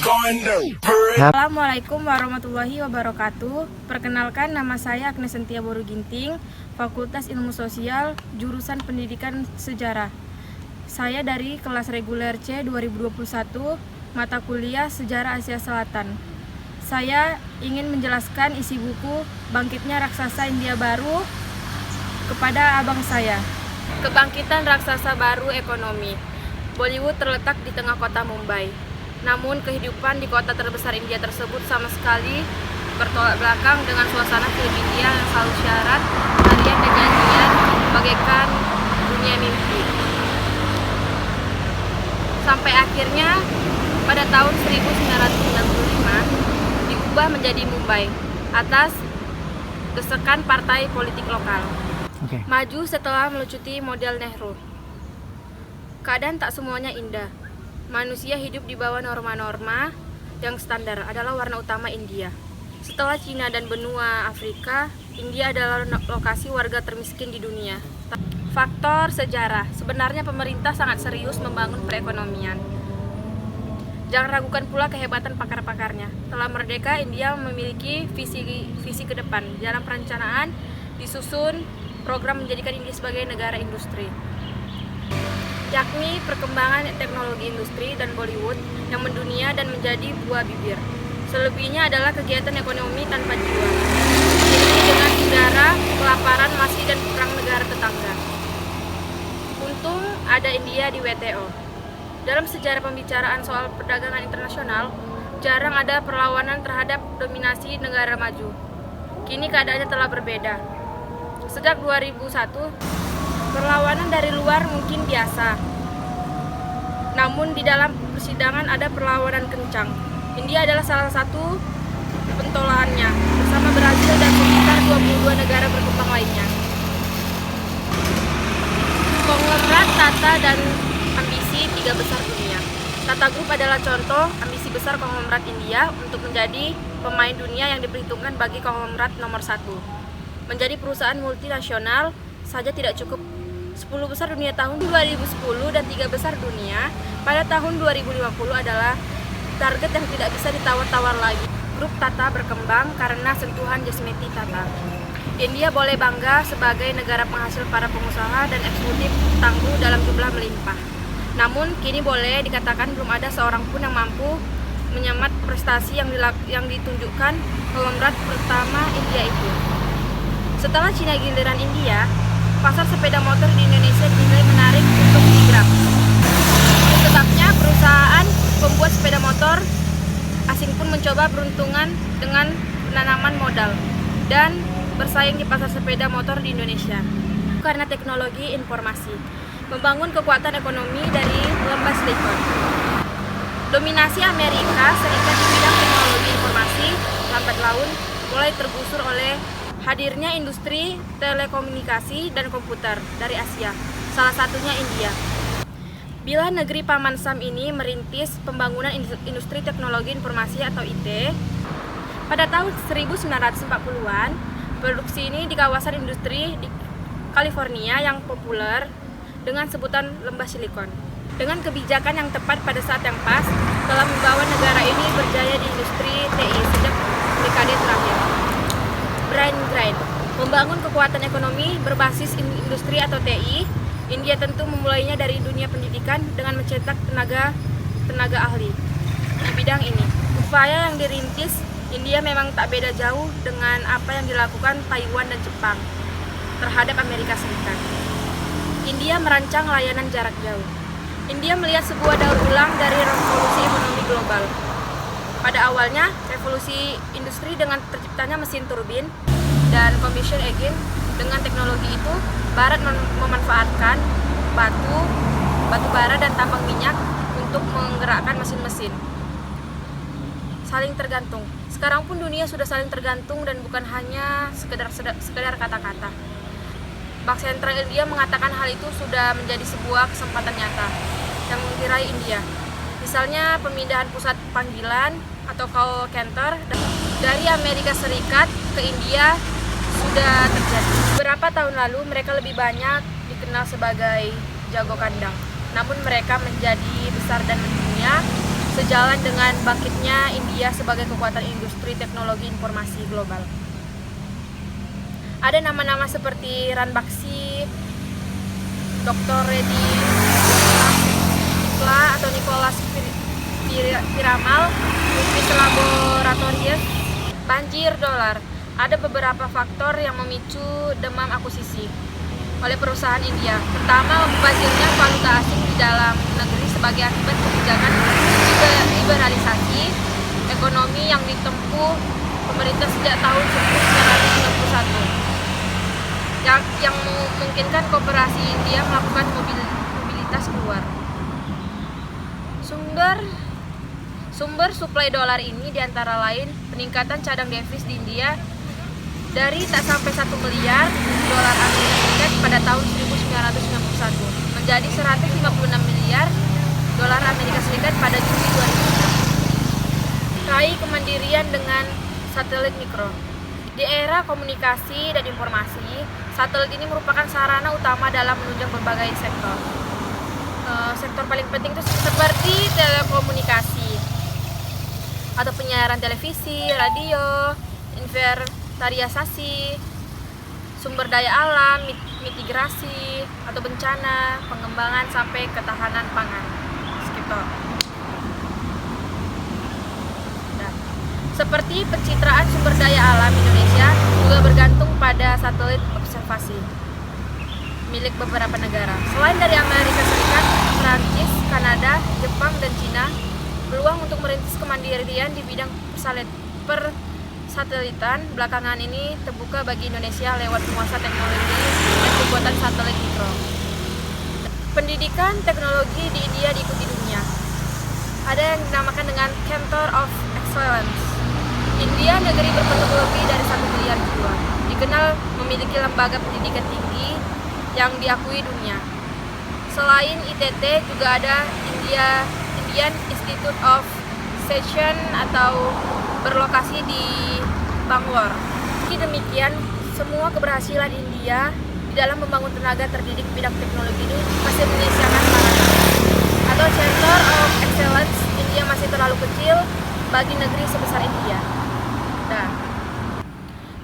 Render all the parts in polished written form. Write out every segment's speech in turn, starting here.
Assalamualaikum warahmatullahi wabarakatuh. Perkenalkan, nama saya Agnes Sentia Boru Ginting, Fakultas Ilmu Sosial, jurusan Pendidikan Sejarah. Saya dari kelas reguler C 2021, mata kuliah Sejarah Asia Selatan. Saya ingin menjelaskan isi buku Bangkitnya Raksasa India Baru kepada abang saya. Kebangkitan raksasa baru ekonomi. Bollywood terletak di tengah kota Mumbai. Namun kehidupan di kota terbesar India tersebut sama sekali bertolak belakang dengan suasana film India yang selalu syarat tarian dan nyanyian bagaikan dunia mimpi. Sampai akhirnya pada tahun 1995 diubah menjadi Mumbai atas desakan partai politik lokal. Maju setelah melucuti model Nehru. Keadaan tak semuanya indah. Manusia hidup di bawah norma-norma yang standar adalah warna utama India. Setelah Cina dan benua Afrika, India adalah lokasi warga termiskin di dunia. Faktor sejarah. Sebenarnya pemerintah sangat serius membangun perekonomian. Jangan ragukan pula kehebatan pakar-pakarnya. Setelah merdeka, India memiliki visi ke depan. Dalam perencanaan disusun program menjadikan India sebagai negara industri, yakni perkembangan teknologi industri dan Bollywood yang mendunia dan menjadi buah bibir. Selebihnya adalah kegiatan ekonomi tanpa jiwa, ini dengan sejarah kelaparan masih dan perang negara tetangga. Untung ada India di WTO. Dalam sejarah pembicaraan soal perdagangan internasional, jarang ada perlawanan terhadap dominasi negara maju. Kini keadaannya telah berbeda. Sejak 2001, perlawanan dari luar mungkin biasa, namun di dalam persidangan ada perlawanan kencang. India adalah salah satu pentolaannya, bersama Brazil dan sekitar 22 negara berkembang lainnya. Konglomerat Tata dan ambisi tiga besar dunia. Tata Group adalah contoh ambisi besar konglomerat India untuk menjadi pemain dunia yang diperhitungkan bagi konglomerat nomor 1. Menjadi perusahaan multinasional saja tidak cukup. 10 besar dunia tahun 2010 dan 3 besar dunia pada tahun 2050 adalah target yang tidak bisa ditawar-tawar lagi. Grup Tata berkembang karena sentuhan Jasmeti Tata. India boleh bangga sebagai negara penghasil para pengusaha dan eksekutif tangguh dalam jumlah melimpah. Namun kini boleh dikatakan belum ada seorang pun yang mampu menyamat prestasi yang ditunjukkan konglomerat pertama India itu. Setelah Cina giliran India, pasar sepeda motor di Indonesia dinilai menarik untuk digrab. Tetapnya perusahaan pembuat sepeda motor asing pun mencoba beruntungan dengan penanaman modal dan bersaing di pasar sepeda motor di Indonesia. Karena teknologi informasi, membangun kekuatan ekonomi dari lembah Silikon. Dominasi Amerika Serikat di bidang teknologi informasi lambat laun mulai tergusur oleh hadirnya industri telekomunikasi dan komputer dari Asia, salah satunya India. Bila negeri Paman Sam ini merintis pembangunan industri teknologi informasi atau IT, pada tahun 1940-an, produksi ini di kawasan industri di California yang populer dengan sebutan Lembah Silikon. Dengan kebijakan yang tepat pada saat yang pas, telah membawa negara ini berjaya di industri TI sejak dekade terakhir. Brain Grind, membangun kekuatan ekonomi berbasis industri atau TI. India tentu memulainya dari dunia pendidikan dengan mencetak tenaga ahli di bidang ini. Upaya yang dirintis India memang tak beda jauh dengan apa yang dilakukan Taiwan dan Jepang terhadap Amerika Serikat. India merancang layanan jarak jauh. India melihat sebuah daur ulang dari revolusi ekonomi global. Pada awalnya, revolusi industri dengan terciptanya mesin turbin dan combustion engine. Dengan teknologi itu, Barat memanfaatkan batu bara dan tambang minyak untuk menggerakkan mesin-mesin. Saling tergantung. Sekarang pun dunia sudah saling tergantung dan bukan hanya sekedar kata-kata. Bank Sentral India mengatakan hal itu sudah menjadi sebuah kesempatan nyata yang menggirai India. Misalnya pemindahan pusat panggilan atau call center dari Amerika Serikat ke India sudah terjadi. Beberapa tahun lalu mereka lebih banyak dikenal sebagai jago kandang. Namun mereka menjadi besar dan mendunia sejalan dengan bangkitnya India sebagai kekuatan industri teknologi informasi global. Ada nama-nama seperti Ranbaxy, Dr. Reddy atau Nicholas Piramal, Lupis Laboratories, banjir dolar. Ada beberapa faktor yang memicu demam akuisisi oleh perusahaan India. Pertama, banjirnya valuta asing di dalam negeri sebagai akibat kebijakan liberalisasi ekonomi yang ditempuh pemerintah sejak tahun 1991 yang memungkinkan koperasi India melakukan mobilitas keluar. Sumber suplai dolar ini diantara lain peningkatan cadang devisa di India dari tak sampai 1 miliar dolar Amerika Serikat pada tahun 1991 menjadi 156 miliar dolar Amerika Serikat pada Juli 2000. Raih kemandirian dengan satelit mikro. Di era komunikasi dan informasi, satelit ini merupakan sarana utama dalam menunjang berbagai sektor. Sektor paling penting itu seperti telekomunikasi atau penyiaran televisi, radio, inventarisasi, sumber daya alam, mitigasi atau bencana, pengembangan sampai ketahanan pangan. Sekitar. Seperti pencitraan sumber daya alam Indonesia juga bergantung pada satelit observasi milik beberapa negara. Selain dari Amerika Serikat, Perancis, Kanada, Jepang, dan Cina, peluang untuk merintis kemandirian di bidang persatelitan belakangan ini terbuka bagi Indonesia lewat penguasa teknologi dan pembuatan satelit mikro. Pendidikan teknologi di India diikuti dunia. Ada yang dinamakan dengan Center of Excellence. India, negeri berpenduduk lebih dari 1 miliar jiwa, dikenal memiliki lembaga pendidikan tinggi yang diakui dunia. Selain ITT juga ada Indian Institute of Session atau berlokasi di Bangalore. Meski demikian, semua keberhasilan India di dalam membangun tenaga terdidik bidang teknologi ini masih menyisakan harapan. Atau Center of Excellence, India masih terlalu kecil bagi negeri sebesar India. Nah,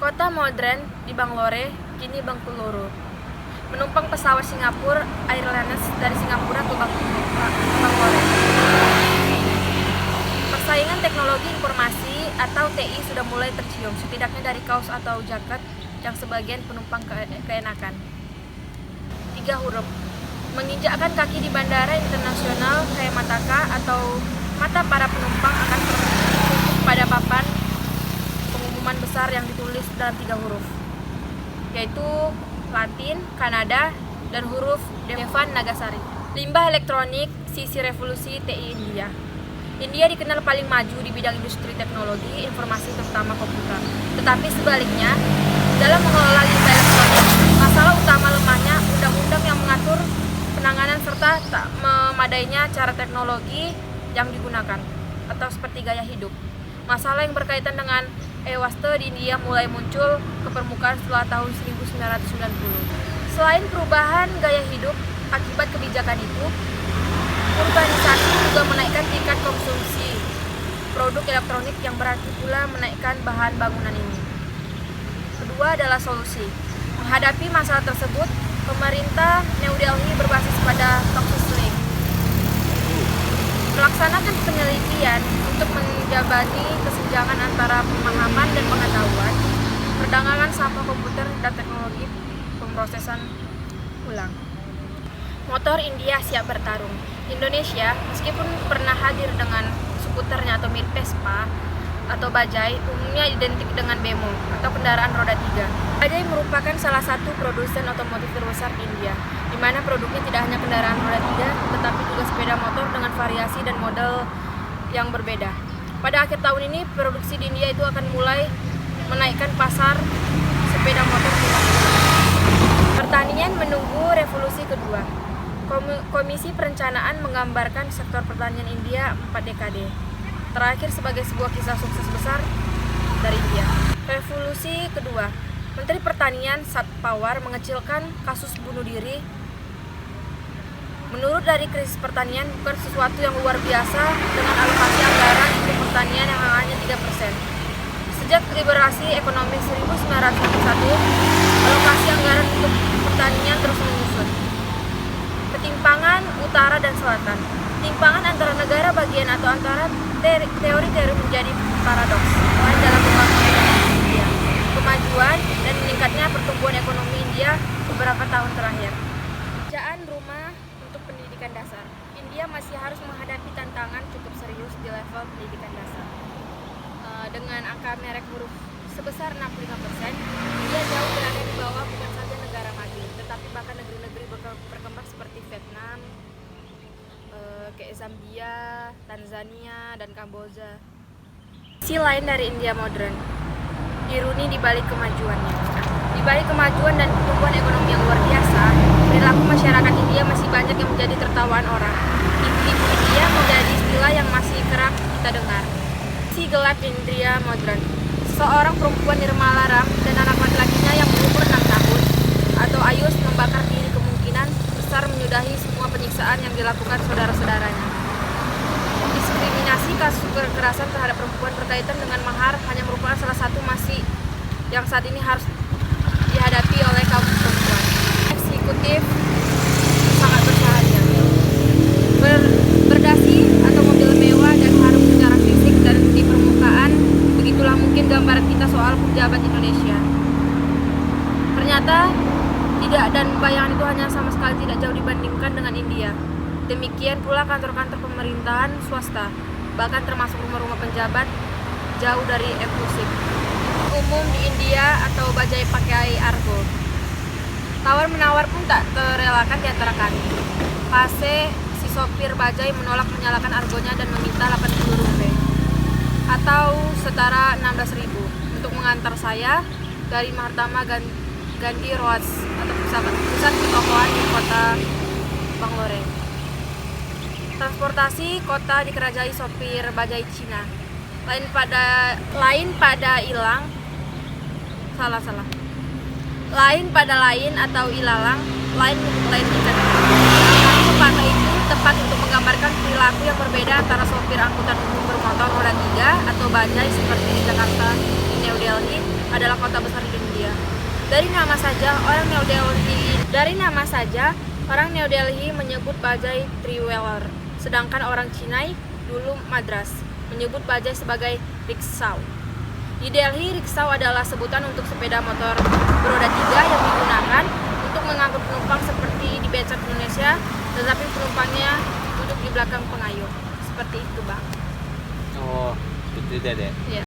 kota modern di Bangalore kini Bengkulu. Menumpang pesawat Singapore Airlines dari Singapura ke Bangalore. Persaingan teknologi informasi atau TI sudah mulai tercium, setidaknya dari kaos atau jaket yang sebagian penumpang keenakan. 3 huruf. Menginjakkan kaki di Bandara Internasional Kayamataka atau mata para penumpang akan tertutup pada papan pengumuman besar yang ditulis dalam 3 huruf, yaitu Latin, Kanada, dan huruf Devan Nagasari. Limbah elektronik, sisi revolusi TI India. India dikenal paling maju di bidang industri teknologi informasi terutama komputer. Tetapi sebaliknya, dalam mengelola limbah elektronik, masalah utama lemahnya undang-undang yang mengatur penanganan serta tak memadainya cara teknologi yang digunakan atau seperti gaya hidup. Masalah yang berkaitan dengan e-waste di India mulai muncul ke permukaan setelah tahun 1990. Selain perubahan gaya hidup akibat kebijakan itu, urbanisasi juga menaikkan tingkat konsumsi produk elektronik yang berarti pula menaikkan bahan bangunan ini. Kedua adalah solusi. Menghadapi masalah tersebut, pemerintah New Delhi berbasis pada Toxis Link. Melaksanakan penelitian untuk menjabani kesenjangan antara pemahaman dan pengetahuan, perdagangan sampah komputer dan teknologi pemrosesan ulang. Motor India siap bertarung. Indonesia, meskipun pernah hadir dengan skuternya atau mirip Vespa atau bajai, umumnya identik dengan bemo atau kendaraan roda 3. Bajai merupakan salah satu produsen otomotif terbesar di India, di mana produknya tidak hanya kendaraan roda 3, tetapi juga sepeda motor dengan variasi dan model yang berbeda. Pada akhir tahun ini, produksi di India itu akan mulai menaikkan pasar sepeda motor. Pertanian menunggu revolusi kedua. Komisi Perencanaan menggambarkan sektor pertanian India 4 dekade terakhir sebagai sebuah kisah sukses besar dari India. Revolusi kedua. Menteri Pertanian Sat Pawar mengecilkan kasus bunuh diri Menurut dari krisis pertanian bukan sesuatu yang luar biasa dengan alokasi anggaran untuk pertanian yang hanya 3%. Sejak liberasi ekonomi 1991, alokasi anggaran untuk pertanian terus menyusut. Ketimpangan utara dan selatan. Timpangan antara negara bagian atau antara teori-teori menjadi paradoks lain dalam pembangunan ekonomi India. Kemajuan dan meningkatnya pertumbuhan ekonomi India beberapa tahun terakhir. Pekerjaan rumah untuk pendidikan dasar. India masih harus menghadapi tantangan cukup serius di level pendidikan dasar. Dengan angka merek huruf sebesar 65%, India jauh berada di bawah bukan saja negara maju, tetapi bahkan negeri-negeri berkembang seperti Vietnam, kayak Zambia, Tanzania, dan Kamboja. Sisi lain dari India modern, ironi di balik kemajuannya. Di balik kemajuan dan pertumbuhan ekonomi yang luar biasa, perilaku masyarakat India masih banyak yang menjadi tertawaan orang. Ibu India menjadi istilah yang masih kerap kita dengar. Si gelap India modern. Seorang perempuan nirmala ram dan anak laki-lakinya yang berumur 6 tahun atau Ayus membakar diri kemungkinan besar menyudahi semua penyiksaan yang dilakukan saudara-saudaranya. Diskriminasi kasus kekerasan terhadap perempuan berkaitan dengan mahar hanya merupakan salah satu masih yang saat ini harus dihadapi oleh kaum perempuan. Eksekutif sangat bersahaja. Berdasi atau mobil mewah dan harum secara fisik dan di permukaan, begitulah mungkin gambaran kita soal pejabat Indonesia. Ternyata tidak, dan bayangan itu hanya sama sekali tidak jauh dibandingkan dengan India. Demikian pula kantor-kantor pemerintahan swasta, bahkan termasuk rumah-rumah penjabat, jauh dari eksklusif. Umum di India atau bajai pakai argo. Tawar-menawar pun tak terelakkan di antara kami. Pase si sopir bajai menolak menyalakan argonya dan meminta 80 rupiah atau setara 16.000 untuk mengantar saya dari Mahatma Gandhi Road atau pusat pertokoan di kota Bangalore. Transportasi kota dikerajai sopir bajai Cina. Lain pada lain atau ilalang, lain ikan. Pepatah itu tepat untuk menggambarkan perilaku yang berbeda antara sopir angkutan umum bermotor roda 3 atau bajai seperti di Jakarta, di New Delhi adalah kota besar di India. Dari nama saja, orang New Delhi menyebut bajai three-wheeler, sedangkan orang Cina dulu Madras menyebut bajai sebagai rickshaw. Di Delhi, rickshaw adalah sebutan untuk sepeda motor beroda 3 yang digunakan untuk mengangkut penumpang seperti di becak Indonesia, tetapi penumpangnya duduk di belakang pengayuh. Seperti itu, Bang. Oh, itu deh. Iya.